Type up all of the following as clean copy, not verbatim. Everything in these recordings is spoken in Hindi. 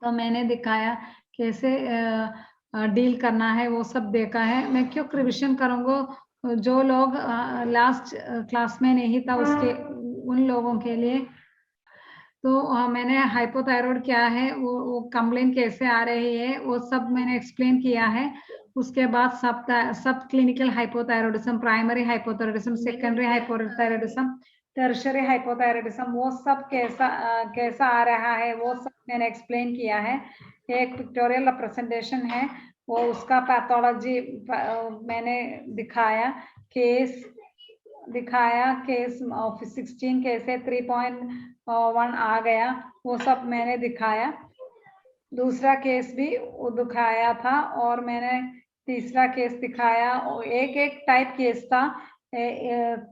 तो मैंने दिखाया कैसे डील करना है, वो सब देखा है। मैं क्यों रिविजन करूँगा, जो लोग लास्ट क्लास में नहीं था उसके उन लोगों के लिए। तो मैंने हाइपोथायराइड क्या है, वो कंप्लेन कैसे आ रही है, वो सब मैंने एक्सप्लेन किया है। उसके बाद सब clinical hypothyroidism, primary hypothyroidism, secondary hypothyroidism, tertiary hypothyroidism, वो सब कैसा आ रहा है, वो सब मैंने एक्सप्लेन किया है। एक पिक्टोरियल रिप्रेजेंटेशन है, वो उसका पैथोलॉजी मैंने दिखाया, केस ऑफ 16 कैसे 3.1 आ गया, वो सब मैंने दिखाया। दूसरा केस भी वो दिखाया था, और मैंने तीसरा केस दिखाया। एक एक टाइप केस था,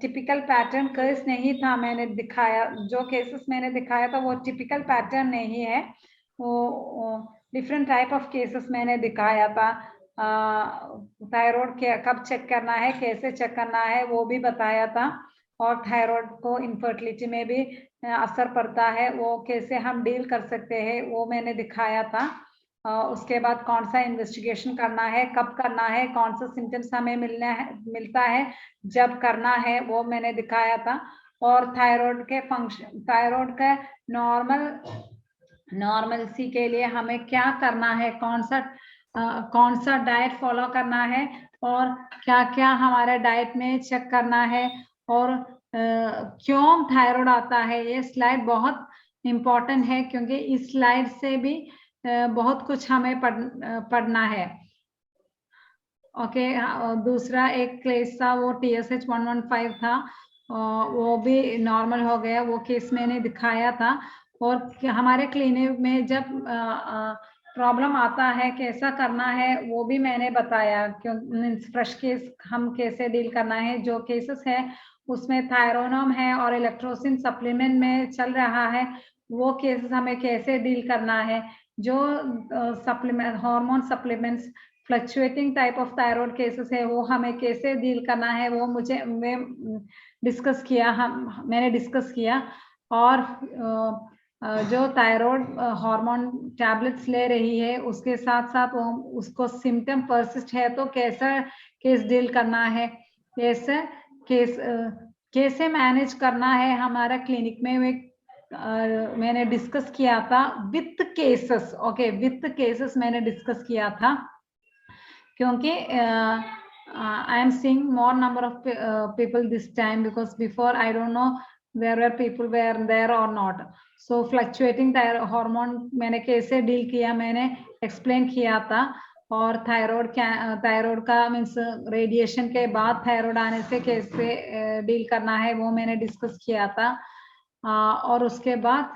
टिपिकल पैटर्न केस नहीं था। मैंने दिखाया जो केसेस मैंने दिखाया था वो टिपिकल पैटर्न नहीं है, वो डिफरेंट टाइप ऑफ केसेस मैंने दिखाया था। थायराइड कब चेक करना है, कैसे चेक करना है, वो भी बताया था। और थायराइड को इनफर्टिलिटी में भी असर पड़ता है, वो कैसे हम डील कर सकते हैं, वो मैंने दिखाया था। उसके बाद कौन सा इन्वेस्टिगेशन करना है, कब करना है, कौन सा सिम्टम्स हमें मिलता है, जब करना है, वो मैंने दिखाया था। और थायराइड के फंक्शन, थायराइड का नॉर्मलसी के लिए हमें क्या करना है, कौन सा डाइट फॉलो करना है, और क्या क्या हमारे डाइट में चेक करना है, और क्यों थायराइड आता है। ये स्लाइड बहुत इम्पोर्टेंट है, क्योंकि इस स्लाइड से भी बहुत कुछ हमें पढ़ना है। ओके, दूसरा एक केस था, वो TSH 115 था, वो भी नॉर्मल हो गया, वो केस मैंने दिखाया था। और हमारे क्लिनिक में जब प्रॉब्लम आता है कैसा करना है, वो भी मैंने बताया। क्यों फ्रेश केस हम कैसे डील करना है, जो केसेस है उसमें थायरोनोम है और इलेक्ट्रोसिन सप्लीमेंट में चल रहा है, वो केसेस हमें कैसे डील करना है। जो supplement, hormone supplements, fluctuating type of thyroid cases है, वो हमें कैसे डील करना है, वो मैंने डिस्कस किया। और जो थायराइड हार्मोन टैबलेट्स ले रही है, उसके साथ साथ वो उसको सिम्टम परसिस्ट है तो कैसा केस डील करना है, कैसे मैनेज करना है हमारा क्लिनिक में, मैंने डिस्कस किया था with cases. Okay, with cases मैंने डिस्कस किया था, क्योंकि I am seeing more number of people this time, because before I don't know where people were there or not. So fluctuating hormone मैंने कैसे डील किया, मैंने एक्सप्लेन किया था। और थायराइड का मीन्स रेडिएशन के बाद थायराइड आने से कैसे डील करना है, वो मैंने डिस्कस किया था। और उसके बाद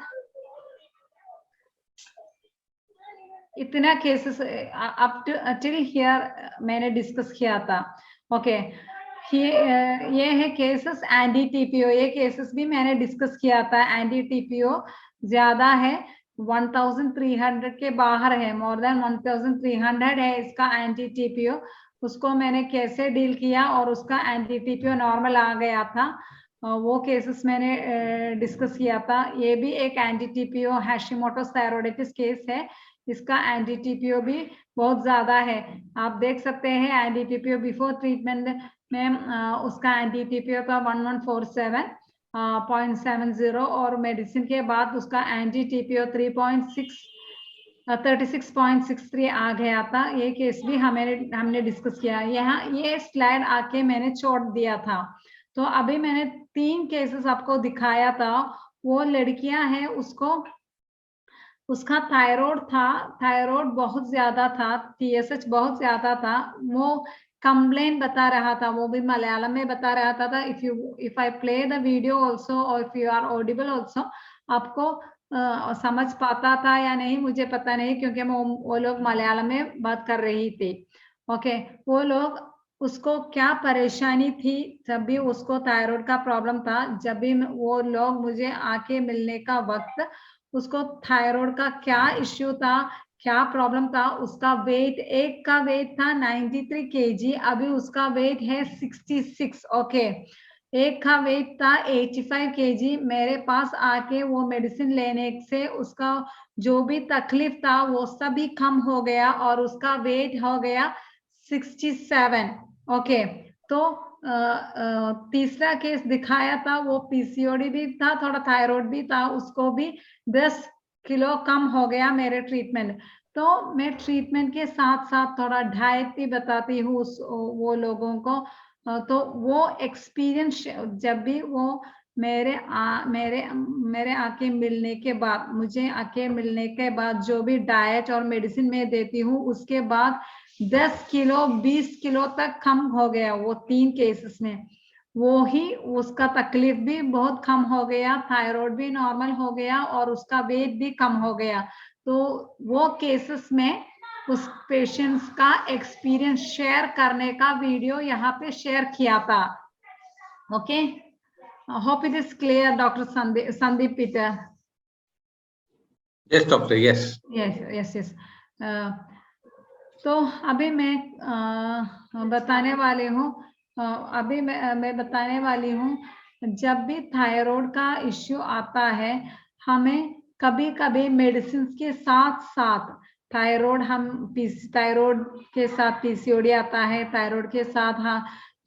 इतना केसेस अप टिल हियर मैंने डिस्कस किया था। ओके, ये है केसेस एंटी TPO, ये केसेस भी मैंने डिस्कस किया था। एंटी TPO ज्यादा है, 1300 के बाहर है, मोर देन 1300 है इसका एंटी TPO। उसको मैंने कैसे डील किया, और उसका एंटी TPO नॉर्मल आ गया था, वो केसेस मैंने डिस्कस किया था। ये भी एक एंटी TPO हैशिमोटोस थायराइडाइटिस केस है, इसका एंटी TPO भी बहुत ज्यादा है। आप देख सकते हैं एंटी TPO बिफोर ट्रीटमेंट में उसका एंटी TPO का 1147.70, और मेडिसिन के बाद उसका एंटी TPO 36.63 आ गया था। ये केस भी हमने डिस्कस किया। यहाँ ये स्लाइड आके मैंने छोड़ दिया था। तो अभी मैंने 3 केसेस आपको दिखाया था। वो लड़कियां हैं, उसका थायराइड बहुत ज्यादा था, TSH बहुत ज्यादा था। वो कंप्लेन बता रहा था, वो भी मलयालम में बता रहा था। If I play the video also, और if you are audible also, आपको समझ पाता था या नहीं मुझे पता नहीं, क्योंकि वो लोग मलयालम में बात कर रही थी। ओके, वो लोग, उसको क्या परेशानी थी, जब भी उसको थायराइड का प्रॉब्लम था, जब भी वो लोग मुझे आके मिलने का वक्त, उसको थायराइड का क्या इश्यू था, क्या प्रॉब्लम था, उसका वेट, एक का वेट था 93 kg, अभी उसका वेट है 66। ओके, एक का वेट था 85 kg, मेरे पास आके वो मेडिसिन लेने से उसका जो भी तकलीफ था वो सभी कम हो गया और उसका वेट हो गया 67। ओके, तो तीसरा केस दिखाया था, वो पीसीओडी भी था, थोड़ा थायराइड भी था, उसको भी 10 किलो कम हो गया मेरे ट्रीटमेंट। तो मैं ट्रीटमेंट के साथ साथ थोड़ा डाइट भी बताती हूँ वो लोगों को। तो वो एक्सपीरियंस जब भी वो मेरे आके मिलने के बाद, मुझे आके मिलने के बाद जो भी डाइट और मेडिसिन मैं देती हूँ, उसके बाद 10 किलो 20 किलो तक कम हो गया वो 3 केसेस में। वो ही उसका तकलीफ भी बहुत कम हो गया, थायराइड भी नॉर्मल हो गया और उसका वेट भी कम हो गया। तो वो केसेस में उस पेशेंट्स का एक्सपीरियंस शेयर करने का वीडियो यहाँ पे शेयर किया था। Okay, hope it is clear doctor Sandeep Peter. Yes doctor, yes yes yes. तो अभी मैं बताने वाली हूँ, अभी मैं बताने वाली हूँ, जब भी थायराइड का इश्यू आता है, हमें कभी कभी मेडिसिन के साथ साथ थायराइड के साथ पीसीओडी आता है, थायराइड के साथ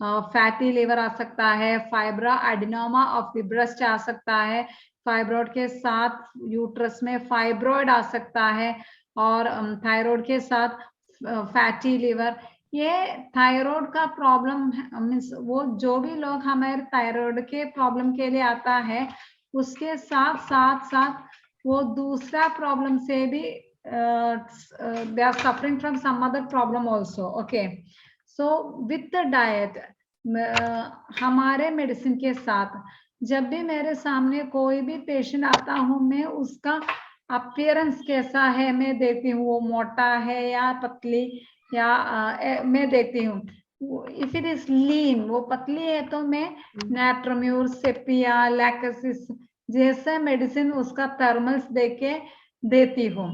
फैटी लिवर आ सकता है, फाइब्रा एडिनोमा ऑफ द ब्रेस्ट आ सकता है, फाइब्रॉइड के साथ यूट्रस में फाइब्रॉइड आ सकता है, और थायराइड के साथ फैटी लिवर। ये थायराइड का प्रॉब्लम मीन्स वो जो भी लोग हमारे थायराइड के प्रॉब्लम के लिए आता है, उसके साथ साथ साथ वो दूसरा प्रॉब्लम से भी they are suffering from some other problem also. Okay, so with the diet, हमारे मेडिसिन के साथ जब भी मेरे सामने कोई भी पेशेंट आता हूँ, मैं उसका अपीयरेंस कैसा है मैं देखती हूँ, वो मोटा है या पतली, या मैं देखती हूँ। इफ इट इज लीन, वो पतली है, तो मैं नैट्रोम्यूर, सेपिया, लैक्सिस जैसा मेडिसिन उसका थर्मल्स देके देती हूँ।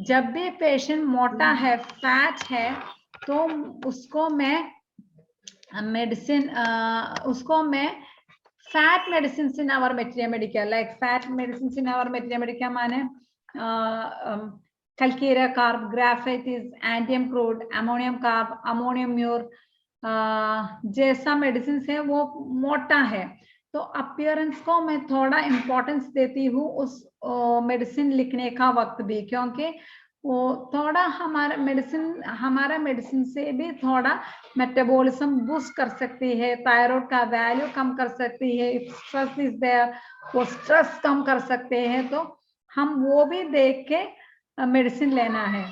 जब भी पेशेंट मोटा है, फैट है, तो उसको मैं medicine fat medicines in our materia medica, like fat medicines in our materia medica माने calcarea carb, graphite is antium crude, ammonium carb, ammonium mure जैसा मेडिसिन है वो मोटा है, तो अपीयरेंस को मैं थोड़ा इम्पोर्टेंस देती हूँ उस मेडिसिन लिखने का वक्त भी, क्योंकि वो थोड़ा हमारा मेडिसिन से भी थोड़ा मेटाबॉलिज्म बूस्ट कर सकती है, थायराइड का वैल्यू कम कर सकती है, स्ट्रेस इज देयर, वो स्ट्रेस कम कर सकते हैं, तो हम वो भी देख के मेडिसिन लेना है।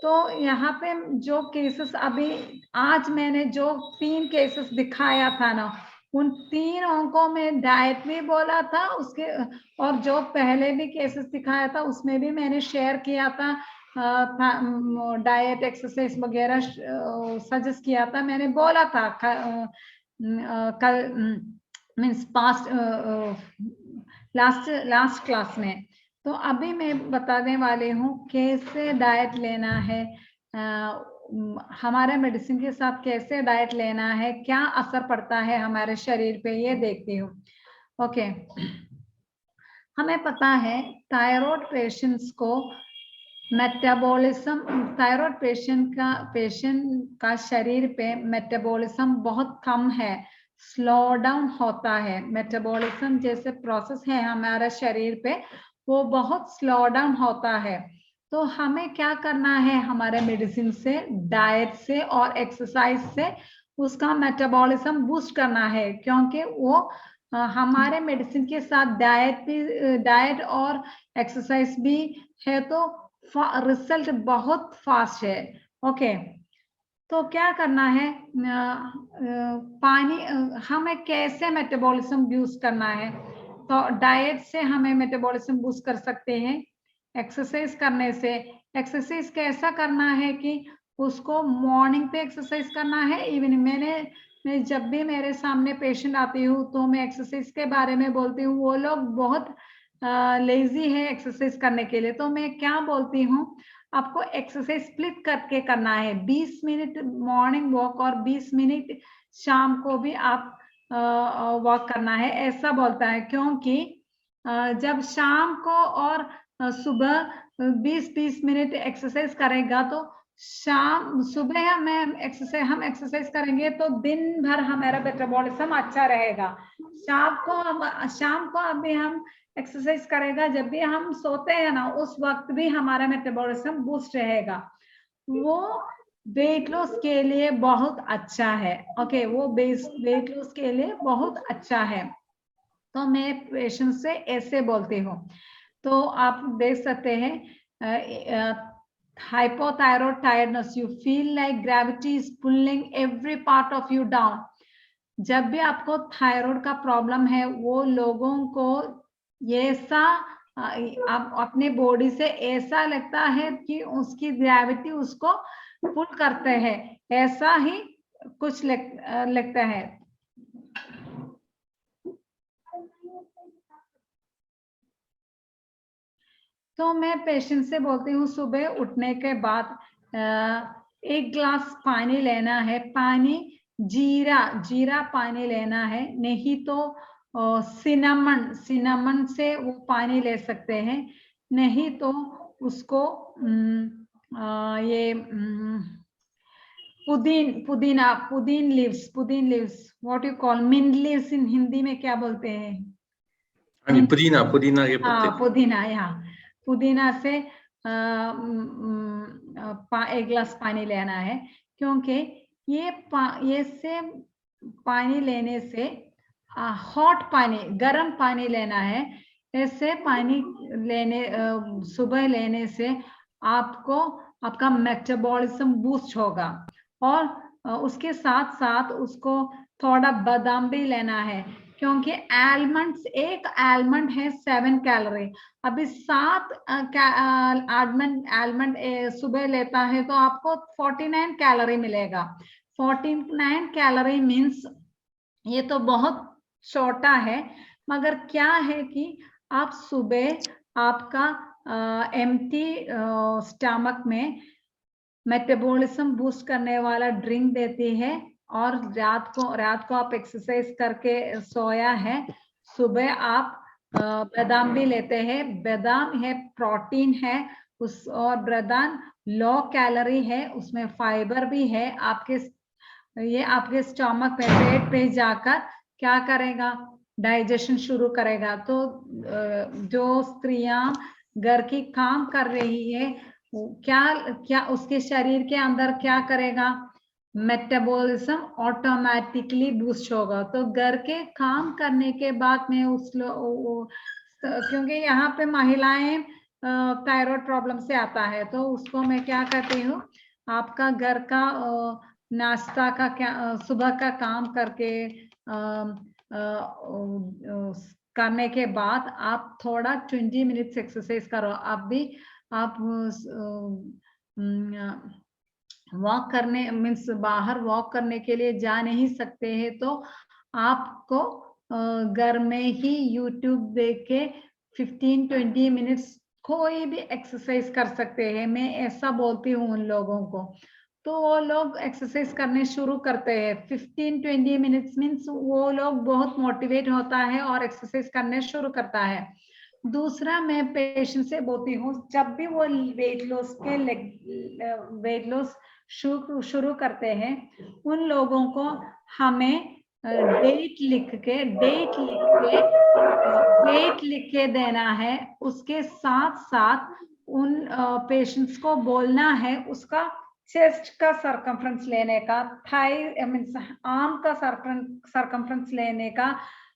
तो यहाँ पे जो केसेस अभी आज मैंने जो 3 केसेस दिखाया था ना, उन तीनों को मैं डाइट भी बोला था उसके, और जो पहले भी केसेस दिखाया था उसमें भी मैंने शेयर किया था, डाइट एक्सरसाइज वगैरह सजेस्ट किया था, मैंने बोला था कल मीन्स पास्ट लास्ट क्लास में। तो अभी मैं बताने वाली हूँ कैसे डाइट लेना है, हमारे मेडिसिन के साथ कैसे डाइट लेना है, क्या असर पड़ता है हमारे शरीर पे, ये देखती हूँ। ओके, हमें पता है थायराइड पेशेंट्स को मेटाबॉलिज्म, थायराइड पेशेंट का शरीर पे मेटाबॉलिज्म बहुत कम है, स्लो डाउन होता है, मेटाबॉलिज्म जैसे प्रोसेस है हमारे शरीर पे वो बहुत स्लो डाउन होता है। तो हमें क्या करना है, हमारे मेडिसिन से, डाइट से और एक्सरसाइज से उसका मेटाबॉलिज्म बूस्ट करना है, क्योंकि वो हमारे मेडिसिन के साथ डाइट और एक्सरसाइज भी है, तो रिजल्ट बहुत फास्ट है। ओके, तो क्या करना है, पानी, हमें कैसे मेटाबॉलिज्म बूस्ट करना है, तो डाइट से हमें मेटाबॉलिज्म बूस्ट कर सकते हैं, एक्सरसाइज करने से। एक्सरसाइज कैसा करना है कि उसको मॉर्निंग पे एक्सरसाइज करना है, इवनिंग। मैं जब भी मेरे सामने पेशेंट आती हूँ तो मैं एक्सरसाइज के बारे में बोलती हूँ, वो लोग बहुत लेजी है एक्सरसाइज करने के लिए, तो मैं क्या बोलती हूँ, आपको एक्सरसाइज स्प्लिट करके करना है, 20 मिनट मॉर्निंग वॉक और 20 मिनट शाम को भी आप वॉक करना है, ऐसा बोलता है, क्योंकि जब शाम को और सुबह 20-20 मिनट एक्सरसाइज करेगा तो सुबह हम एक्सरसाइज करेंगे तो दिन भर हमारा मेटाबॉलिज्म अच्छा रहेगा। शाम को अभी हम एक्सरसाइज करेगा, जब भी हम सोते हैं ना उस वक्त भी हमारा मेटाबॉलिज्म बूस्ट रहेगा। वो वेट लॉस के लिए बहुत अच्छा है। ओके, वो वेट लॉस के लिए बहुत अच्छा है। तो मैं पेशेंट से ऐसे बोलती हूँ। तो आप देख सकते हैं hypothyroid tiredness, you feel like gravity is pulling every part of you down। जब भी आपको थायराइड का प्रॉब्लम है, वो लोगों को ऐसा आप अपने बॉडी से ऐसा लगता है कि उसकी ग्रेविटी उसको पुल करते हैं, ऐसा ही कुछ लगता है। तो मैं पेशेंट से बोलती हूँ सुबह उठने के बाद 1 गिलास पानी लेना है। पानी जीरा पानी लेना है, नहीं तो सिनामन से वो पानी ले सकते हैं, नहीं तो उसको ये पुदीन leaves, what you call mint leaves in Hindi में क्या बोलते हैं? पुदीना के पत्ते। हाँ, पुदीना, यहाँ पुदीना से 1 गिलास पानी लेना है, क्योंकि ये से पानी लेने से हॉट पानी, गर्म पानी लेना है। ऐसे पानी सुबह लेने से आपका मेटाबॉलिज्म बूस्ट होगा। और उसके साथ साथ उसको थोड़ा बादाम भी लेना है, क्योंकि एक आलमंड है 7 कैलोरी। अभी 7 आलमंड सुबह लेता है तो आपको 49 कैलोरी मिलेगा। 49 कैलोरी मीन्स ये तो बहुत छोटा है, मगर क्या है कि आप सुबह आपका एम्प्टी स्टमक में मेटाबॉलिज्म बूस्ट करने वाला ड्रिंक देती है, और रात को आप एक्सरसाइज करके सोया है, सुबह आप बादाम भी लेते हैं। बादाम है, प्रोटीन है और बादाम लो कैलोरी है, उसमें फाइबर भी है। ये आपके स्टमक पे, पेट पे जाकर क्या करेगा, डाइजेशन शुरू करेगा। तो जो स्त्रियां घर की काम कर रही है, क्या उसके शरीर के अंदर क्या करेगा, मेटाबॉलिज्म ऑटोमेटिकली बूस्ट होगा। तो घर के काम करने के बाद में क्योंकि यहाँ पे महिलाएं थायराइड प्रॉब्लम से आता है, तो उसको मैं क्या कहती हूँ, आपका घर का नाश्ता का सुबह का काम करके करने के बाद आप थोड़ा 20 मिनट्स एक्सरसाइज करो। आप वॉक करने मीन्स बाहर वॉक करने के लिए जा नहीं सकते हैं, तो आपको घर में ही यूट्यूब देख के 15-20 मिनट्स कोई भी एक्सरसाइज कर सकते हैं। मैं ऐसा बोलती हूँ उन लोगों को, तो वो लोग एक्सरसाइज करने शुरू करते हैं। 15-20 मिनट्स मीन्स वो लोग बहुत मोटिवेट होता है और एक्सरसाइज करने शुरू करता है। दूसरा, मैं पेशेंट से बोलती हूँ, जब भी वो वेट लॉस शुरू करते हैं, उन लोगों को हमें डेट लिख के देना है। उसके साथ साथ उन पेशेंट्स को बोलना है उसका चेस्ट का सरकमफ्रेंस लेने का, थाई मीन्स आर्म का सरकमफ्रेंस लेने का,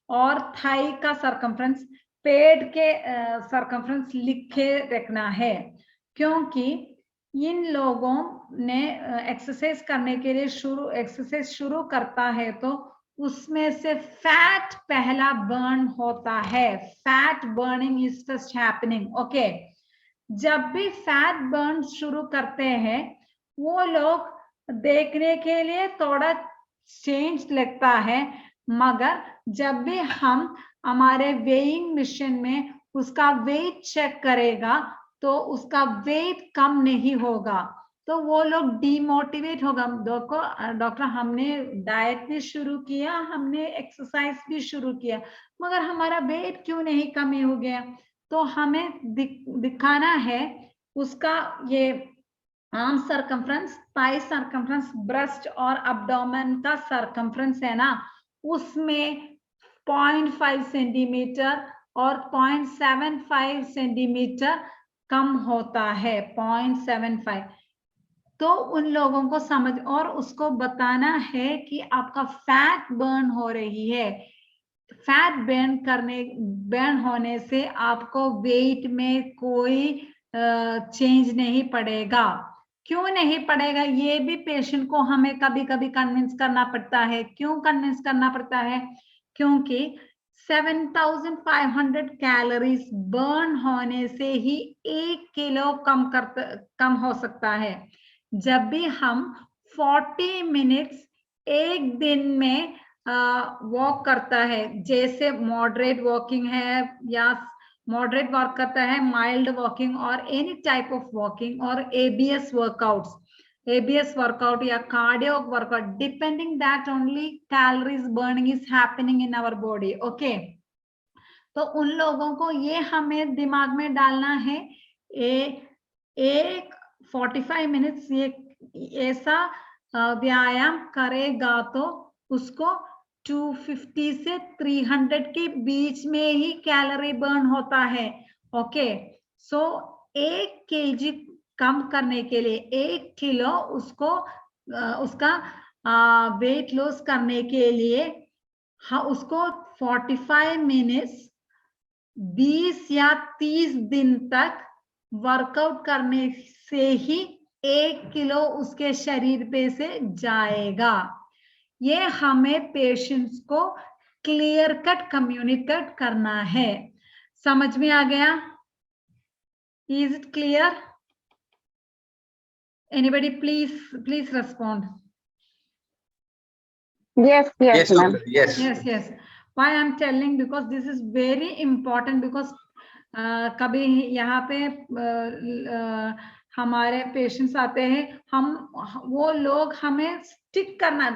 और थाई का सरकमफ्रेंस, पेट के सरकमफ्रेंस लिखे रखना है। क्योंकि इन लोगों ने एक्सरसाइज करने के लिए एक्सरसाइज शुरू करता है तो उसमें से फैट पहला बर्न होता है। Fat burning is first happening. Okay, जब भी फैट बर्न शुरू करते हैं, वो लोग देखने के लिए थोड़ा चेंज लगता है, मगर जब भी हम हमारे वेइंग मशीन में उसका वेट चेक करेगा तो उसका वेट कम नहीं होगा। तो वो लोग डिमोटिवेट होगा। देखो डॉक्टर, हमने डाइट भी शुरू किया, हमने एक्सरसाइज भी शुरू किया, मगर हमारा वेट क्यों नहीं कमी हो गया? तो हमें दिखाना है उसका ये arm circumference, thigh circumference, breast और एब्डोमेन का सरकमफ्रेंस है ना, उसमें 0.5 सेंटीमीटर और 0.75 सेंटीमीटर कम होता है, 0.75। तो उन लोगों को समझ और उसको बताना है कि आपका फैट बर्न हो रही है। फैट बर्न होने से आपको वेट में कोई चेंज नहीं पड़ेगा। क्यों नहीं पड़ेगा? ये भी पेशेंट को हमें कभी कभी कन्विंस करना पड़ता है। क्यों कन्विंस करना पड़ता है? क्योंकि 7500 कैलोरीज बर्न होने से ही 1 किलो कम हो सकता है। जब भी हम 40 मिनट्स एक दिन में वॉक करता है, जैसे मॉडरेट वॉकिंग है या मॉडरेट वॉक करता है, माइल्ड वॉकिंग और एनी टाइप ऑफ वॉकिंग और एबीएस वर्कआउट्स, ABS workout या cardio workout, depending that only calories burning is happening in our body. Okay, तो उन लोगों को ये हमें दिमाग में डालना है, एक 45 मिनट्स ये ऐसा व्यायाम करेगा तो उसको 250 से 300 के बीच में ही कैलोरी बर्न होता है। ओके, सो 1 kg कम करने के लिए 1 किलो उसको उसका वेट लॉस करने के लिए उसको 45 मिनट्स 20 या 30 दिन तक वर्कआउट करने से ही 1 किलो उसके शरीर पे से जाएगा। ये हमें पेशेंट्स को क्लियर कट कम्युनिकेट करना है। समझ में आ गया? Is it clear? Anybody please respond. Yes, ma'am. Yes. Why I'm telling, because this is very important, because कभी यहाँ पे हमारे पेशेंट्स आते हैं, वो लोग हमें स्टिक करना,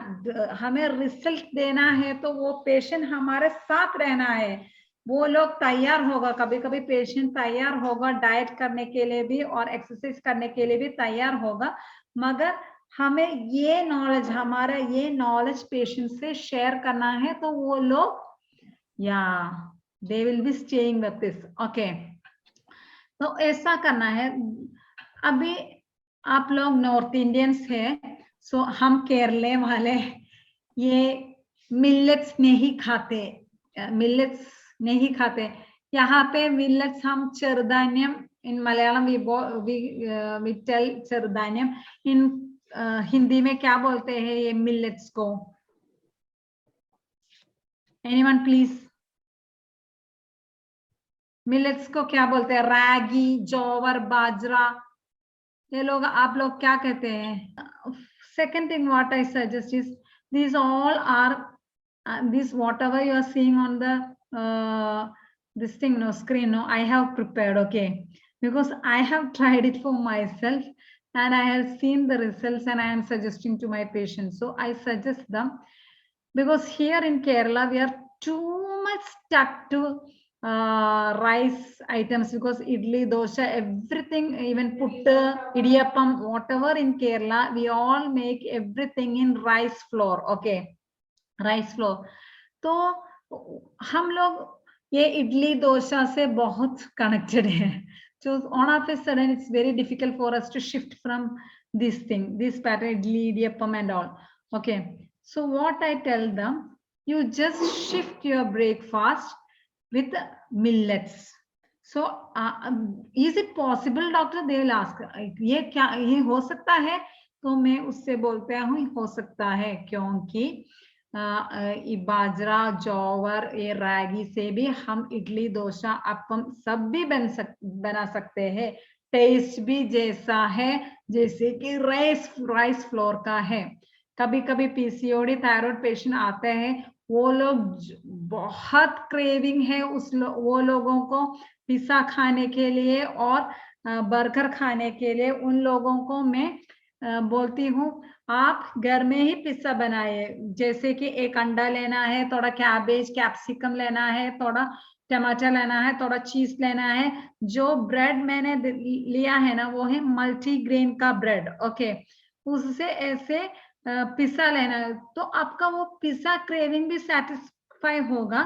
हमें रिजल्ट देना है, तो वो पेशेंट हमारे साथ रहना है। वो लोग तैयार होगा, कभी कभी पेशेंट तैयार होगा डाइट करने के लिए भी और एक्सरसाइज करने के लिए भी तैयार होगा, मगर हमें ये नॉलेज, हमारा ये नॉलेज पेशेंट से शेयर करना है, तो वो लोग they will be staying with this. Okay, तो ऐसा करना है। अभी आप लोग नॉर्थ इंडियंस है, सो हम केरले वाले ये मिलेट्स नहीं खाते, यहाँ पे मिलेट्स हम चिरधान्यम, इन मलयालम we tell चिरधान्यम, इन हिंदी में क्या बोलते हैं ये मिलेट्स को? Anyone please? मिलेट्स को क्या बोलते हैं? रागी, जौवर, बाजरा, ये लोग, आप लोग क्या कहते हैं? Second thing what I suggest is, these all are this whatever you are seeing on the this thing, no screen, no, I have prepared, okay, because I have tried it for myself and I have seen the results and I am suggesting to my patients. So I suggest them, because here in Kerala we are too much stuck to rice items, because idli, dosha, everything, even puttu, idiyappam, whatever in Kerala, we all make everything in rice flour. Okay, rice flour. तो हम लोग ये इडली डोसा से बहुत connected है, so on of a sudden it's very difficult for us to shift from this thing, this pattern, idli, idiyappam and all. Okay, so what I tell them, you just shift your breakfast with millets. So is it possible, doctor? They will ask, ये क्या, ये हो सकता है? तो मैं उससे बोलते हूँ हो सकता है, क्योंकि बाजरा, जौवर, ये रागी से भी हम इडली, डोसा, अप्पम सब भी बना सकते हैं। टेस्ट भी जैसा है जैसे कि राइस फ्लोर का है। कभी कभी पीसीओडी थायराइड पेशेंट आते हैं, वो लोग बहुत क्रेविंग है वो लोगों को पिज्जा खाने के लिए और बर्गर खाने के लिए। उन लोगों को मैं बोलती हूँ आप घर में ही पिज्जा बनाए, जैसे कि एक अंडा लेना है, थोड़ा कैबेज कैप्सिकम लेना है, थोड़ा टमाटर लेना है, थोड़ा चीज लेना है। जो ब्रेड मैंने लिया है ना वो है मल्टीग्रेन का ब्रेड, ओके। उससे ऐसे पिज्जा लेना है, तो आपका वो पिज्जा क्रेविंग भी सेटिस्फाई होगा।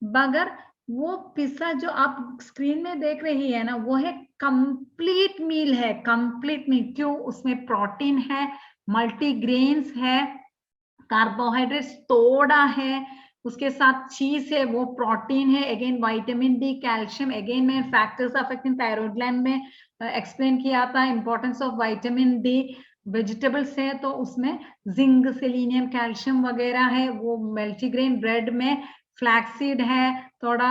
मगर वो पिज्जा जो आप स्क्रीन में देख रही है ना वो है कंप्लीट मील है, कंप्लीट मील। क्यों? उसमें प्रोटीन है, मल्टीग्रेन्स है, कार्बोहाइड्रेट्स थोड़ा है, उसके साथ चीज है, वो प्रोटीन है, again vitamin D, calcium, again मैं फैक्टर्स अफेक्टिंग थायराइड ग्लैंड में एक्सप्लेन किया था importance of vitamin D. Vegetables है तो उसमें जिंक, सेलेनियम, कैल्शियम वगैरह है। वो मल्टीग्रेन ब्रेड में फ्लैक्सीड है, थोड़ा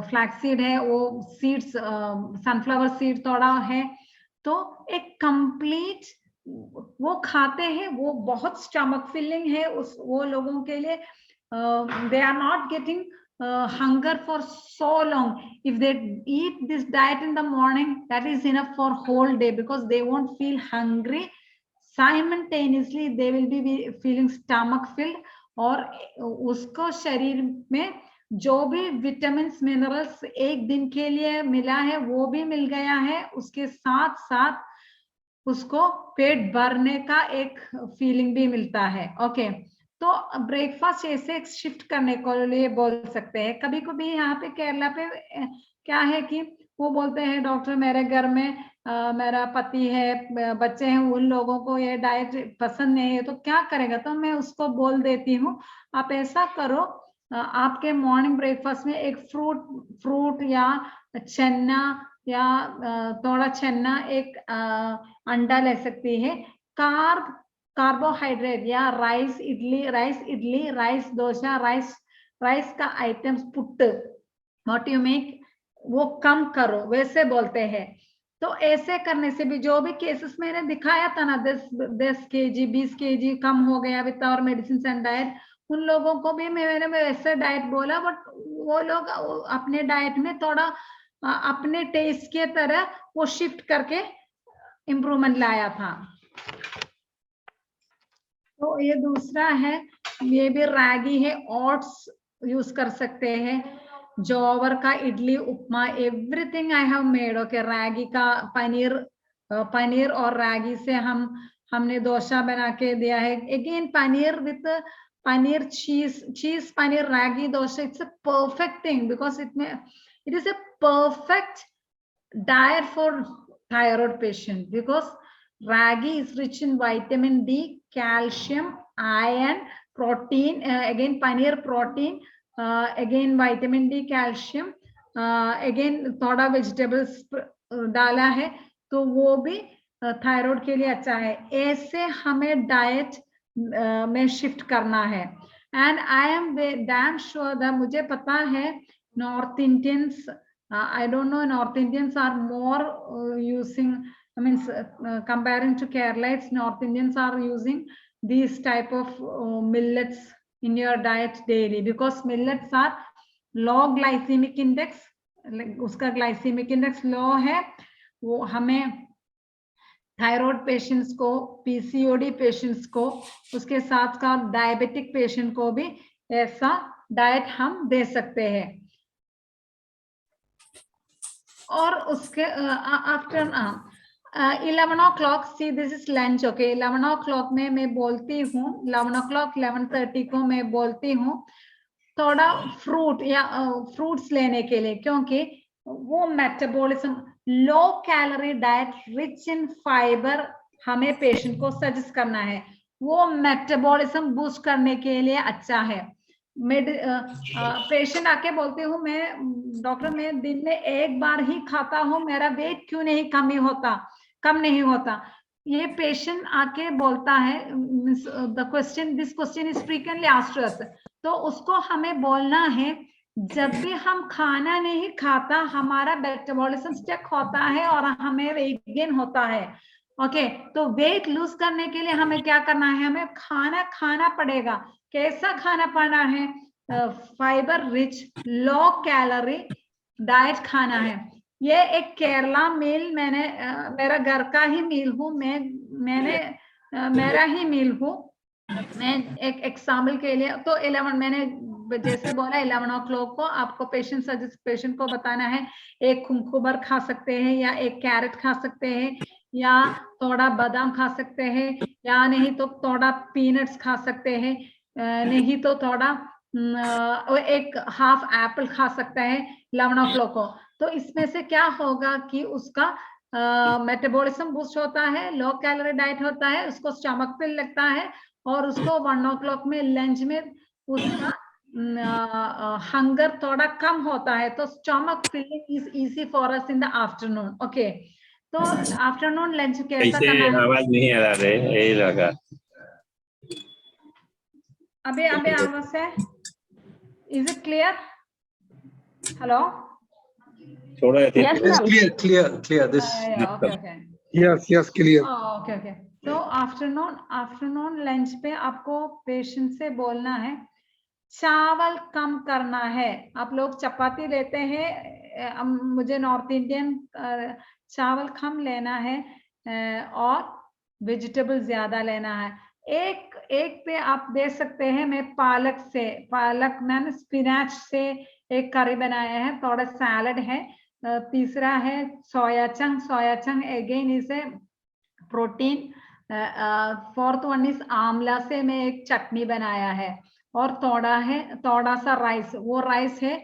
फ्लैक्सीड है, वो सीड्स सनफ्लावर सीड थोड़ा है। तो एक कंप्लीट वो खाते हैं, वो बहुत स्टमक फिलिंग है उस वो लोगों के लिए। They are not getting hunger for so long. If they eat this diet in the morning, that is enough for whole day, because they won't feel hungry. Simultaneously they will be feeling stomach filled, और उसको शरीर में जो भी विटामिन मिनरल्स एक दिन के लिए मिला है वो भी मिल गया है, उसके साथ साथ उसको पेट भरने का एक फीलिंग भी मिलता है, ओके। तो ब्रेकफास्ट ऐसे शिफ्ट करने को लिए बोल सकते हैं। कभी कभी यहाँ पे केरला पे क्या है कि वो बोलते हैं डॉक्टर मेरे घर में मेरा पति है, बच्चे हैं, उन लोगों को ये डाइट पसंद नहीं है, तो क्या करेगा? तो मैं उसको बोल देती हूँ आप ऐसा करो, आपके मॉर्निंग ब्रेकफास्ट में एक फ्रूट या चना या थोड़ा चना, एक अंडा ले सकती है। कार्बोहाइड्रेट या rice idli, rice dosa, rice का items put what you make वो कम करो, वैसे बोलते हैं। तो ऐसे करने से भी जो भी केसेस मैंने दिखाया था ना 10 kg 20 kg कम हो गया with our medicine and diet, उन लोगों को भी मैंने वैसे डाइट बोला, बट वो लोग अपने डाइट में थोड़ा अपने टेस्ट के तरह वो शिफ्ट करके इम्प्रूवमेंट लाया था। तो ये दूसरा है, ये भी रागी है, ओट्स यूज कर सकते हैं, जौवर का idli, upma, everything I have made, okay. Ragi का पनीर और रागी से हमने डोसा बना के दिया है। Again paneer with paneer cheese paneer ragi dosa, it's a perfect thing because it is a perfect diet for thyroid patient, because ragi is rich in vitamin D, calcium, iron, protein, again paneer protein, again vitamin D, calcium, again थोड़ा vegetables डाला है, तो वो भी थायराइड के लिए अच्छा है। ऐसे हमें डाइट में शिफ्ट करना है। And I am damn sure that, मुझे पता है North Indians, I don't know, North Indians are more using, I mean, comparing to Kerala, North Indians are using these type of millets in your diet daily, because millets are low glycemic index, उसका glycemic index low है। वो हमें थायराइड पेशेंट्स को, पीसीओडी पेशेंट्स को, उसके साथ साथ डायबिटिक पेशेंट को भी ऐसा डाइट हम दे सकते हैं। और उसके after 11 o'clock, see this is lunch, okay. 11 o'clock में मैं बोलती हूँ, 11 o'clock 11:30 को मैं बोलती हूँ थोड़ा फ्रूट या फ्रूट्स लेने के लिए, क्योंकि वो metabolism, low calorie diet rich in fibre हमें पेशेंट को सजेस्ट करना है। वो मेटाबॉलिज्म बूस्ट करने के लिए अच्छा है। पेशेंट आके बोलते हूँ मैं डॉक्टर, मैं दिन में एक बार ही खाता हूँ, मेरा वेट क्यों नहीं कम नहीं होता। ये पेशेंट आके बोलता है, this question is frequently asked us. तो उसको हमें बोलना है जब भी हम खाना नहीं खाता हमारा मेटाबॉलिज्म स्टक होता है और हमें वेट गेन होता है, ओके। तो वेट लूज करने के लिए हमें क्या करना है? हमें खाना पड़ेगा। कैसा खाना पड़ना है? Fibre rich low calorie diet खाना है। ये एक केरला मील, मैंने मेरा घर का ही मील हूँ, मैंने मेरा ही मील हूँ। मैं एक एग्जाम्पल के लिए तो 11 मैंने जैसे बोला 11 o'clock को आपको पेशेंट को बताना है एक कुकुम्बर खा सकते हैं या एक कैरेट खा सकते हैं या थोड़ा बादाम खा सकते हैं या नहीं तो थोड़ा पीनट्स खा सकते हैं, नहीं तो थोड़ा एक हाफ एप्पल खा सकता है 11 o'clock को। तो इसमें से क्या होगा कि उसका मेटाबॉलिज्म बूस्ट होता है, लो कैलोरी डाइट होता है, उसको स्टमक पे लगता है और उसको 1 o'clock में लंच में उसका हंगर थोड़ा कम होता है, तो stomach filling is easy for us in the afternoon. Okay, तो आफ्टरनून लंच कैसा करना है? आवाज नहीं आ रहा है, यही लगा। अबे आवाज है, इज इट क्लियर? हेलो, थोड़ा clear this okay. yes clear। Okay, तो आफ्टरनून लंच पे आपको पेशेंट से बोलना है चावल कम करना है। आप लोग चपाती लेते हैं, मुझे नॉर्थ इंडियन चावल कम लेना है और वेजिटेबल ज्यादा लेना है। एक पे आप दे सकते हैं, मैं पालक मैंने स्पिनच से एक करी बनाया है, थोड़ा सैलड है। तीसरा है सोया chunk again is a protein. Fourth one is आंवला से मैं एक चटनी बनाया है और थोड़ा सा राइस, वो राइस है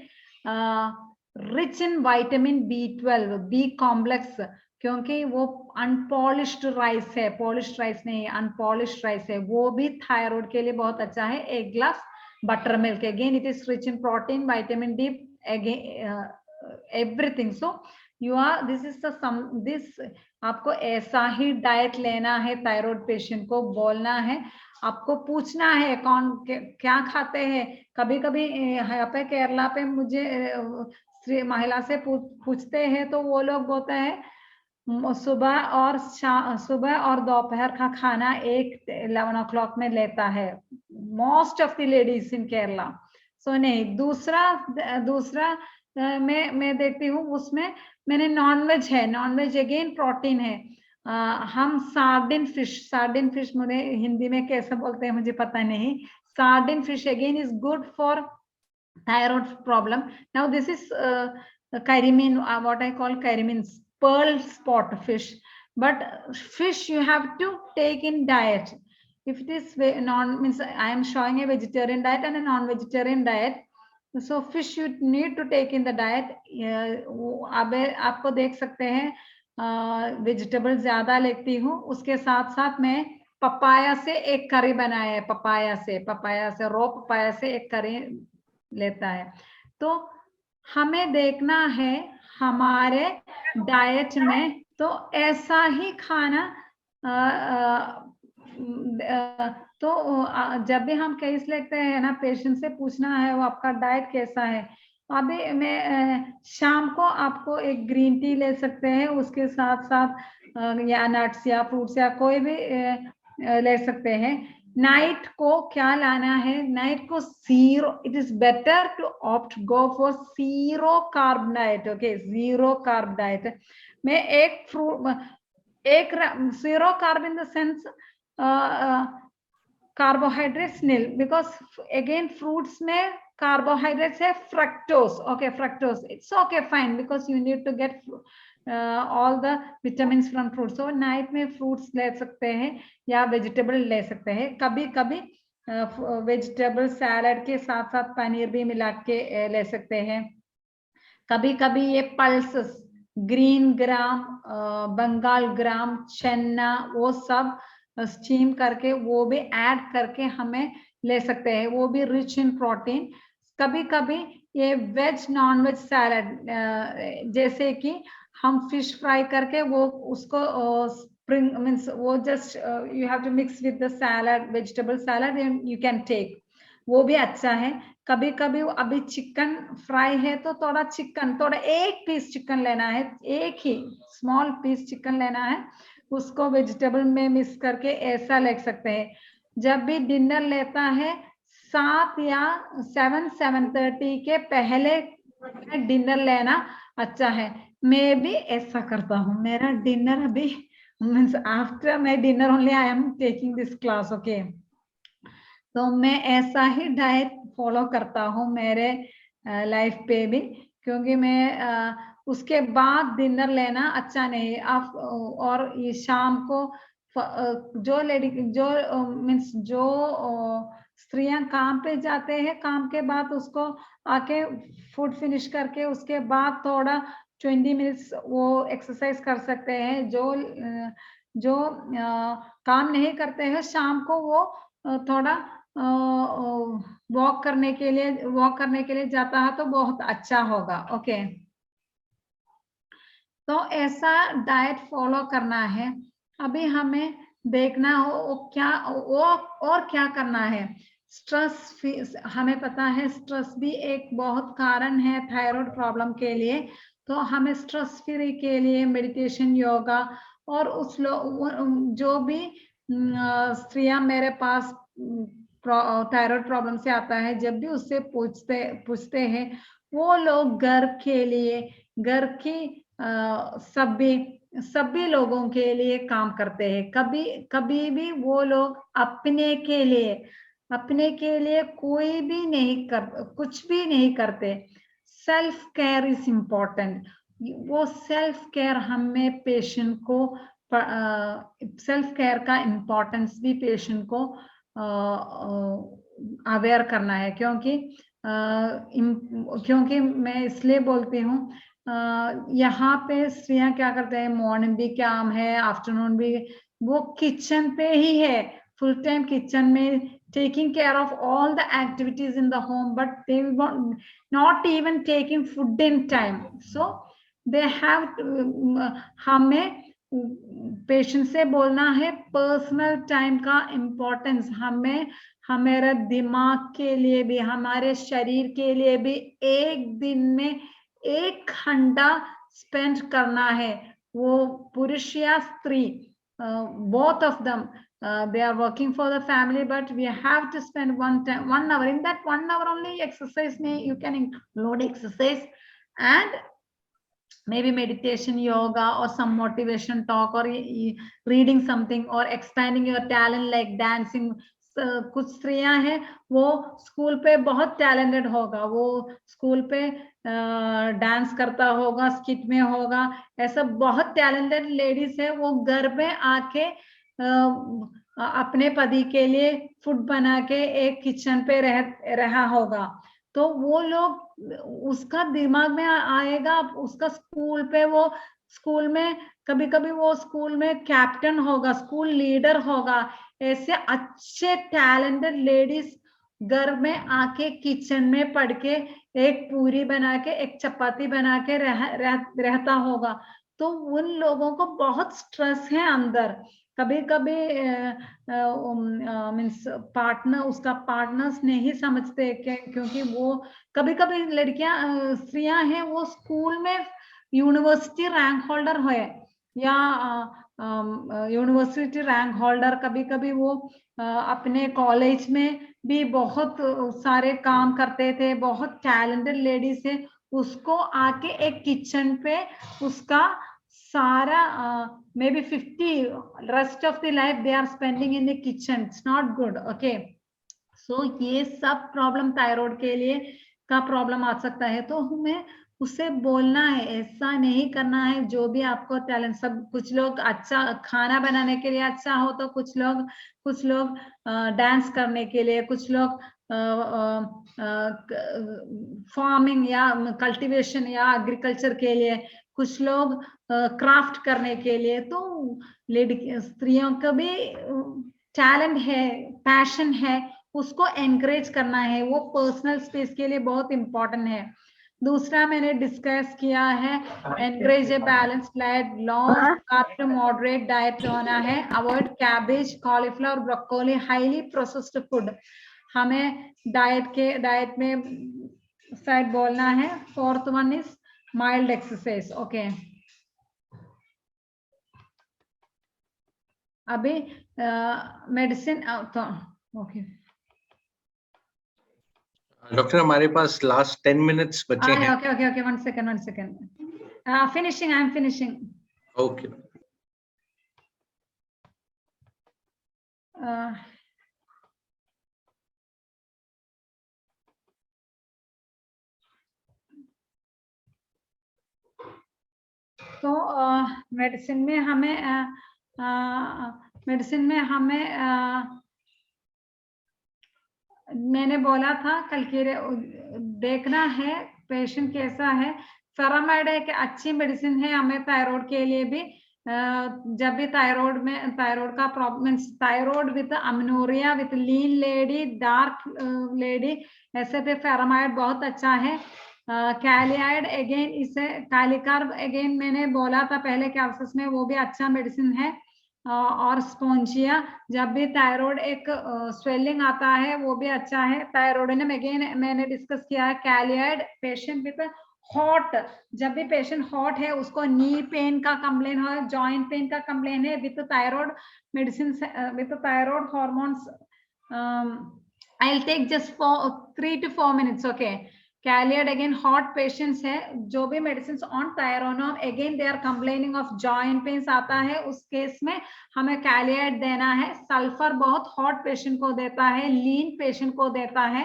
rich in vitamin B12 B complex, क्योंकि वो अनपॉलिश्ड राइस है, पॉलिश्ड राइस नहीं, अनपॉलिश्ड राइस है, वो भी थायराइड के लिए बहुत अच्छा है। एक glass butter milk, again it is rich in protein, vitamin D, again everything. So you are this is this आपको ऐसा ही डाइट लेना है। थायराइड पेशेंट को बोलना है, आपको पूछना है कौन क्या खाते हैं। कभी कभी यहाँ पे केरला पे मुझे महिला से पूछते हैं तो वो लोग बोलते हैं सुबह और दोपहर का खाना 11 o'clock में लेता है most of the ladies in Kerala. So नहीं, दूसरा मैं देखती हूँ उसमें मैंने नॉनवेज है, नॉनवेज अगेन प्रोटीन है। हम सार्डिन फिश मुझे हिंदी में कैसे बोलते हैं मुझे पता नहीं। Sardine fish again is good for thyroid problem. Now this is carimine, what I call carimine, pearl spot fish. But fish you have to take in diet. If it is means I am showing a vegetarian diet and a non-vegetarian diet. So fish you need to take in the diet. अब आपको देख सकते हैं वेजिटेबल ज्यादा लेती हूँ, उसके साथ साथ मैं पपाया से एक करी बनाया है, पपाया से रो पपाया से एक करी लेता है। तो हमें देखना है हमारे डाइट में तो ऐसा ही खाना तो जब भी हम केस लेते हैं ना, पेशेंट से पूछना है वो आपका डाइट कैसा है। अभी मैं शाम को आपको एक ग्रीन टी ले सकते हैं, उसके साथ साथ या नट्स या फ्रूट्स या कोई भी ले सकते हैं। नाइट को क्या लाना है, नाइट को zero, it is better to opt go for zero carb diet. Okay, zero carb diet में एक zero carb in the sense carbohydrates nil, because again fruits में कार्बोहाइड्रेट्स है fructose. Okay, fructose it's okay fine because you need to get all the vitamin from fruits. So night में फ्रूट्स ले सकते हैं या वेजिटेबल ले सकते हैं। कभी कभी वेजिटेबल सैलड के साथ साथ पनीर भी मिला के ले सकते हैं। कभी कभी ये पल्सेस, ग्रीन ग्राम, बंगाल ग्राम, चना, वो सब स्टीम करके वो भी ऐड करके हमें ले सकते हैं, वो भी रिच इन प्रोटीन। कभी कभी ये वेज नॉन वेज सैलड, जैसे कि हम फिश फ्राई करके वो उसको स्प्रिंग मीन्स वो just you have to mix with the salad, vegetable salad and you can take, वो भी अच्छा है। कभी कभी अभी चिकन फ्राई है तो थोड़ा एक पीस चिकन लेना है, एक ही स्मॉल पीस चिकन लेना है, उसको वेजिटेबल में मिक्स करके ऐसा ले सकते हैं। जब भी डिनर लेता है 7 या 7:30 के पहले डिनर लेना अच्छा है। मैं भी ऐसा करता हूँ, मेरा डिनर अभी means after my dinner only I am taking this class, okay. तो मैं ऐसा ही डाइट फॉलो करता हूँ मेरे लाइफ पे भी, क्योंकि मैं उसके बाद डिनर लेना अच्छा नहीं। आप और ये शाम को जो लेडी जो मीन्स जो स्त्रियां काम पे जाते हैं, काम के बाद उसको आके फूड फिनिश करके उसके बाद थोड़ा 20 मिनट्स वो एक्सरसाइज कर सकते हैं। जो काम नहीं करते हैं शाम को वो थोड़ा वॉक करने के लिए जाता है तो बहुत अच्छा होगा, ओके। तो ऐसा डाइट फॉलो करना है। अभी हमें देखना हो और क्या करना है। स्ट्रेस, हमें पता है स्ट्रेस भी एक बहुत कारण है थायराइड प्रॉब्लम के लिए। तो हमें स्ट्रेस फ्री के लिए मेडिटेशन, योगा और जो भी स्त्रियां मेरे पास थायराइड प्रॉब्लम से आता है, जब भी उससे पूछते हैं, वो लोग घर के लिए, घर की सभी लोगों के लिए काम करते हैं। कभी कभी भी वो लोग अपने के लिए कुछ भी नहीं करते। Self care is important. वो सेल्फ केयर हमें पेशेंट को सेल्फ केयर का इम्पोर्टेंस भी पेशेंट को अवेयर करना है। क्योंकि मैं इसलिए बोलती हूँ, यहाँ पे स्त्रियां क्या करते हैं, मॉर्निंग भी काम है, आफ्टरनून भी वो किचन पे ही है, फुल टाइम किचन में taking care of all the activities in the home, but they not even taking food in time. So they have to, हमें पेशेंट से बोलना है पर्सनल टाइम का इम्पोर्टेंस। हमें हमारे दिमाग के लिए भी, हमारे शरीर के लिए भी एक दिन में 1 घंटा स्पेंड करना है। वो पुरुष या स्त्री, both of them, they are working for the family, but we have to spend 1 hour. In that 1 hour only exercise, you can include exercise and maybe meditation, yoga, or some motivation talk, or reading something, or expanding your talent like dancing. कुछ स्त्रियां हैं वो स्कूल पे बहुत टैलेंटेड होगा, वो स्कूल पे डांस करता होगा, स्किट में होगा, ऐसा बहुत टैलेंटेड लेडीज है। वो घर में आके अपने पति के लिए फूड बना के एक किचन पे रहा होगा, तो वो लोग उसका दिमाग में आएगा। उसका स्कूल में कभी कभी वो स्कूल में कैप्टन होगा, स्कूल लीडर होगा। ऐसे अच्छे टैलेंटेड लेडीज घर में आके किचन में पढ़ के एक पूरी बना के, एक चपाती बना के रहता होगा। तो उन लोगों को बहुत स्ट्रेस है अंदर। कभी कभी मीन्स उसका पार्टनर्स नहीं समझते, क्योंकि वो कभी कभी लड़कियां स्त्रियां हैं वो स्कूल में यूनिवर्सिटी रैंक होल्डर है, या यूनिवर्सिटी रैंक होल्डर, कभी कभी वो अपने कॉलेज में भी बहुत सारे काम करते थे, बहुत टैलेंटेड लेडीज है। उसको आके एक किचन पे उसका सारा maybe 50 rest of the life they are spending in the kitchen. It's not good, okay. So ये सब प्रॉब्लम थायराइड के लिए का प्रॉब्लम आ सकता है। तो हमें उसे बोलना है, ऐसा नहीं करना है। जो भी आपको टैलेंट, सब कुछ लोग अच्छा खाना बनाने के लिए अच्छा हो, तो कुछ लोग डांस करने के लिए, कुछ लोग फार्मिंग या कल्टीवेशन या एग्रीकल्चर के लिए, कुछ लोग क्राफ्ट करने के लिए। तो स्त्रियों का भी टैलेंट है, पैशन है, उसको एनकरेज करना है। वो पर्सनल स्पेस के लिए बहुत इंपॉर्टेंट है। दूसरा मैंने डिस्कस किया है, encourage a balance diet, long carb to moderate diet होना है, avoid cabbage, cauliflower, broccoli, highly processed food. हमें डाइट में साइड बोलना है। 4th one is mild exercise, okay. अभी मेडिसिन तो ओके। डॉक्टर हमारे पास लास्ट 10 मिनट्स बचे हैं. Okay. 1 second. Finishing. I'm finishing. Okay. तो मेडिसिन में हमें मैंने बोला था कल के देखना है पेशेंट कैसा है. फेरामाइड एक अच्छी मेडिसिन है हमें थायराइड के लिए भी. जब भी थायराइड का problem, thyroid with amenorrhoea with lean lady, dark lady, ऐसे पे फेरामाइड बहुत अच्छा है. कैलियाइड अगेन, इसे कैलिकार्ब अगेन मैंने बोला था पहले कैल्सियस में, वो भी अच्छा मेडिसिन है. और स्पोंजिया, जब भी थायराइड एक स्वेलिंग आता है वो भी अच्छा है. थायराइडिनम अगेन मैंने डिस्कस किया है. कैलियाइड पेशेंट विद हॉट, जब भी पेशेंट हॉट है, उसको नी पेन का कंप्लेन हो, जॉइंट पेन का कंप्लेन है, with thyroid medicine, with thyroid hormones, I will take just 3 to 4 minutes. Okay. कैलियाइड अगेन हॉट पेशेंट्स है, जो भी medicine on Thyronorm again they are complaining of joint pains आता है, उस केस में हमें कैलियाइड देना है. सल्फर बहुत हॉट पेशेंट को देता है, लीन पेशेंट को देता है.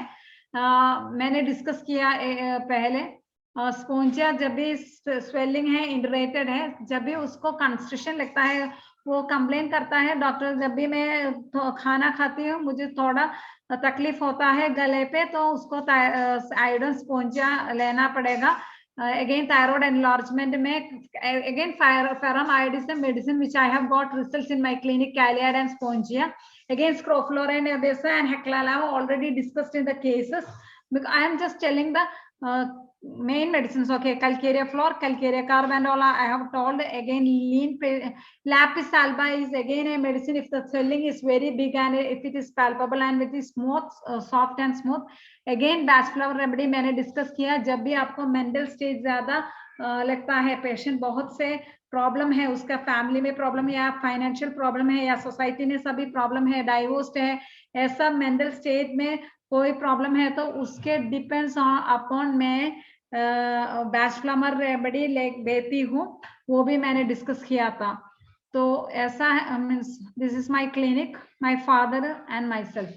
मैंने डिस्कस किया पहले. स्पोंजिया जब भी स्वेलिंग है, इंडरेटेड है, जब भी उसको कंस्ट्रक्शन लगता है, वो कंप्लेन करता है, डॉक्टर जब भी मैं खाना खाती हूँ मुझे थोड़ा तकलीफ होता है गले पे, तो उसको आयोडीन स्पोंजिया लेना पड़ेगा. अगेन थायराइड एनलार्जमेंट में अगेन फेरामाइड is the medicine which I have got results in my clinic. कैलियाइड एंड स्पोंजिया. अगेन स्क्रोफ्लोराइन एंड हेक्लालाव already discussed in the cases. I am just telling the main medicines. Okay, calcarea floor, calcarea carbandola, I have told. Again lean lapis alba is again a medicine if the swelling is very big and if it is palpable and it is smooth, soft and smooth. Again batch flower remedy मैंने डिस्कस किया. जब भी आपको मेंटल स्टेज ज्यादा लगता है, पेशेंट बहुत से प्रॉब्लम है, उसका फैमिली में प्रॉब्लम या फाइनेंशियल प्रॉब्लम है या सोसाइटी में सभी प्रॉब्लम है, डाइवोर्स्ड है, ऐसा मेंटल स्टेज में कोई प्रॉब्लम है, तो उसके डिपेंड्स अपॉन मैं बैच फ्लावर रेमेडी देती हूँ, वो भी मैंने डिस्कस किया था. तो ऐसा है, means this is my clinic, my father and myself.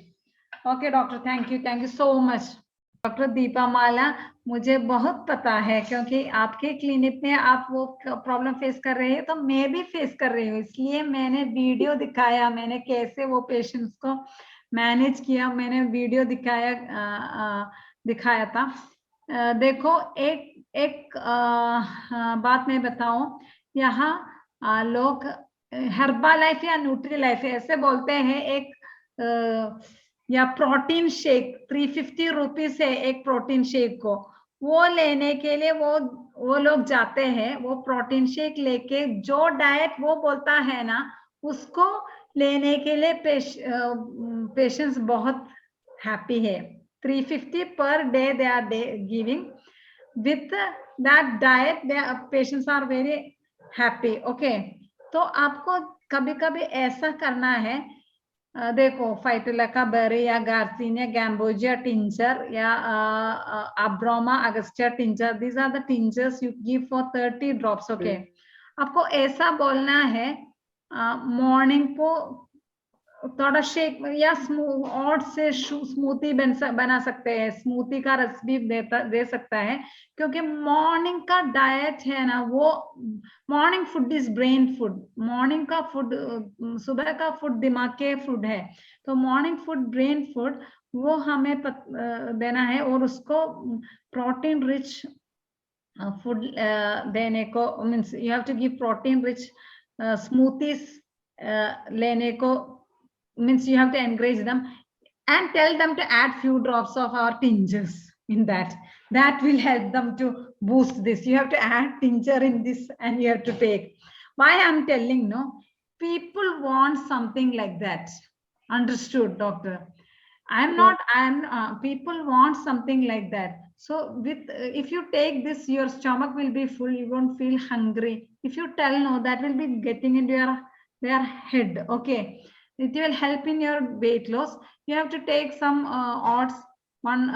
Okay doctor, thank you so much. Doctor Deepa Mala, मुझे बहुत पता है क्योंकि आपके क्लिनिक में आप वो प्रॉब्लम फेस कर रहे हैं, तो मैं भी फेस कर रही हूँ, इसलिए मैंने वीडियो दिखाया, मैंने कैसे वो पेशेंट्स को मैनेज किया, मैंने वीडियो दिखाया था. देखो एक बात मैं बताऊं, यहाँ लोग हर्बा लाइफ या न्यूट्री लाइफ ऐसे बोलते हैं, एक या प्रोटीन शेक 350 रुपीज है एक प्रोटीन शेक को, वो लेने के लिए वो लोग जाते हैं, वो प्रोटीन शेक लेके जो डाइट वो बोलता है ना, उसको लेने के लिए पेशेंट्स बहुत हैप्पी है. 350 पर day they are giving. With that diet patients are very happy. Okay, तो आपको कभी कभी ऐसा करना है, देखो फाइटोलेका बेरी या गार्सिनिया गैम्बोजिया टिंचर या abroma augusta tincture, these are the tinctures you give for 30 drops. Okay, आपको ऐसा बोलना है, मॉर्निंग को थोड़ा शेक या ओट्स से स्मूथी बना सकते हैं, स्मूथी का रस भी दे सकता है, क्योंकि मॉर्निंग का डाइट है ना, वो morning food is brain food. Morning का फूड, सुबह का फूड दिमाग के फूड है, तो मॉर्निंग फूड ब्रेन फूड वो हमें देना है, और उसको प्रोटीन रिच फूड देने को, means you have to give protein rich smoothies लेने को, means you have to encourage them and tell them to add few drops of our tinctures in that. That will help them to boost this. You have to add tincture in this and you have to take. Why I'm telling, no, people want something like that. Understood, doctor? People want something like that. So if you take this, your stomach will be full, you won't feel hungry. If you tell no, that will be getting into their head. Okay, it will help in your weight loss. You have to take some oats one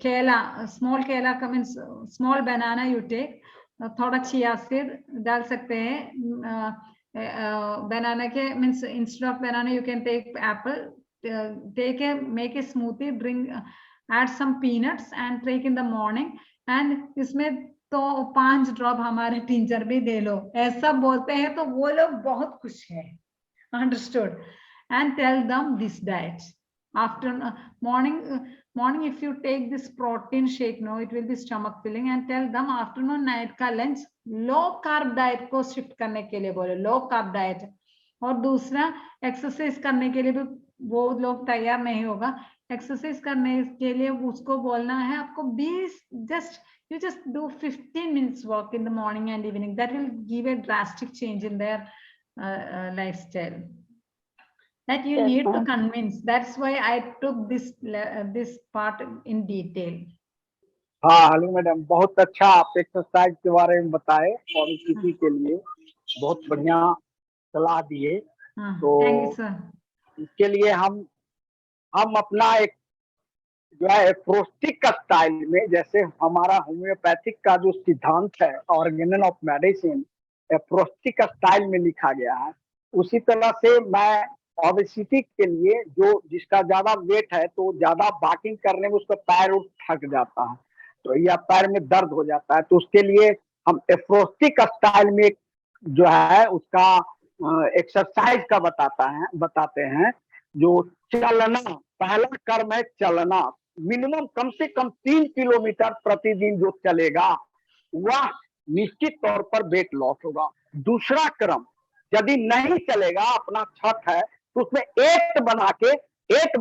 केला, small केला means small banana you take, थोड़ा चिया सीड डाल सकते हैं, banana के means instead of banana you can take apple, make a smoothie, drink, add some peanuts and take in the morning, and इसमें तो 5 ड्रॉप हमारे टिंचर भी दे लो, ऐसा बोलते हैं तो वो लोग बहुत खुश है. Understood? And tell them this diet. After morning if you take this protein shake, no, it will be stomach filling, and tell them afternoon night का lunch low carb diet को shift करने के लिए बोलो, low carb diet. और दूसरा एक्सरसाइज करने के लिए भी वो लोग तैयार नहीं होगा. एक्सरसाइज करने के लिए उसको बोलना है आपको 20 you just do 15 minutes walk in the morning and evening. That will give a drastic change in their lifestyle. That you need to convince. That's why I took this part in detail. हाँ हली मैडम, बहुत अच्छा आप एक्सरसाइज के बारे में बताए और किसी के लिए बहुत बढ़िया सलाह दिए. तो थैंक यू सर. इसके लिए हम अपना एक जो है पौष्टिक स्टाइल में, जैसे हमारा होम्योपैथिक का जो सिद्धांत है ऑर्गेनल ऑफ मेडिसिन पौष्टिक स्टाइल में लिखा गया है, उसी तरह से मैं ओबेसिटी के लिए जो जिसका ज्यादा वेट है तो ज्यादा वॉकिंग करने में उसका पैर थक जाता है तो या पैर में दर्द हो जाता है, तो उसके लिए हम पौष्टिक स्टाइल में जो है उसका एक्सरसाइज का बताते हैं. जो चलना, पहला कर्म है चलना. मिनिमम कम से कम 3 किलोमीटर प्रतिदिन जो चलेगा वह निश्चित तौर पर वेट लॉस होगा. दूसरा क्रम, यदि नहीं चलेगा, अपना छत है तो उसमें 8 बना के 8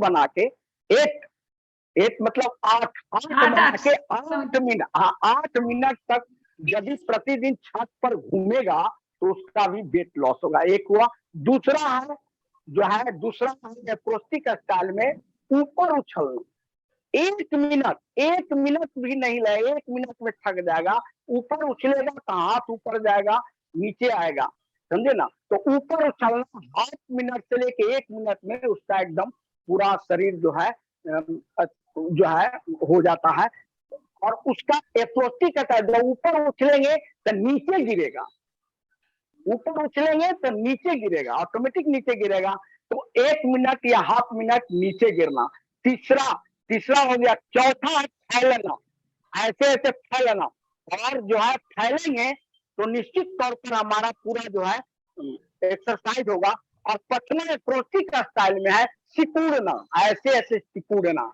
मतलब 8 बना के 8 मिनट तक यदि प्रतिदिन छत पर घूमेगा तो उसका भी वेट लॉस होगा. एक हुआ. दूसरा है पौष्टिक स्टाइल में ऊपर उछलना. 1 मिनट भी नहीं लगे, 1 मिनट में थक जाएगा. ऊपर उछलेगा तो हाथ ऊपर जाएगा, नीचे आएगा, समझे ना. तो ऊपर उछलना 8 मिनट से लेके 1 मिनट में उसका एकदम पूरा शरीर जो है हो जाता है. और उसका पौष्टिक कहता है जब ऊपर उछलेंगे तो नीचे गिरेगा, ऑटोमेटिक नीचे गिरेगा. तो 1 मिनट या हाफ मिनट नीचे गिरना. तीसरा हो गया. चौथा फैलना, ऐसे फैलना. और जो है फैलेंगे तो निश्चित तौर पर हमारा पूरा जो है एक्सरसाइज होगा. और 5वां पौष्टिक स्टाइल में है सिकुड़ना, ऐसे सिकुड़ना.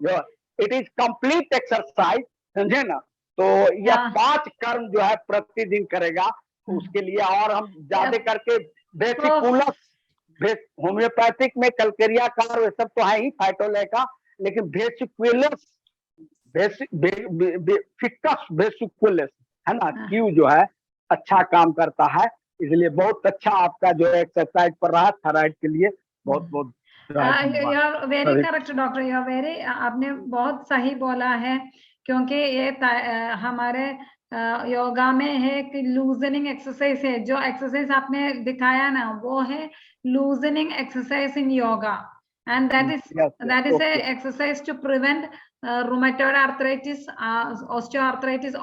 जो इट इज कंप्लीट एक्सरसाइज, समझे ना. तो यह 5 कर्म जो है प्रतिदिन करेगा. उसके लिए और हम ज्यादा करके बेसिकुलस, होम्योपैथिक में कलकेरिया कार ये सब तो है ही फाइटोलेका, लेकिन वेसिकुलस है ना, क्यू जो है अच्छा काम करता है. इसलिए बहुत अच्छा आपका जो एक्सरसाइज पर रहा थायराइड के लिए. बहुत very correct doctor, you are very, आपने बहुत सही बोला है. क्योंकि ये हमारे योगा में है कि लूजनिंग एक्सरसाइज है. जो एक्सरसाइज आपने दिखाया ना वो है loosening exercise in yoga, and that is a exercise to prevent rheumatoid arthritis, osteoarthritis,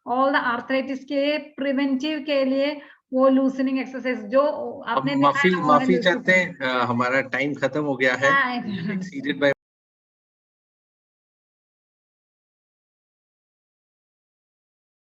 all the arthritis के preventive के लिए वो loosening exercise जो आपने माफी चाहते हैं, हमारा टाइम खत्म हो गया है, exceeded by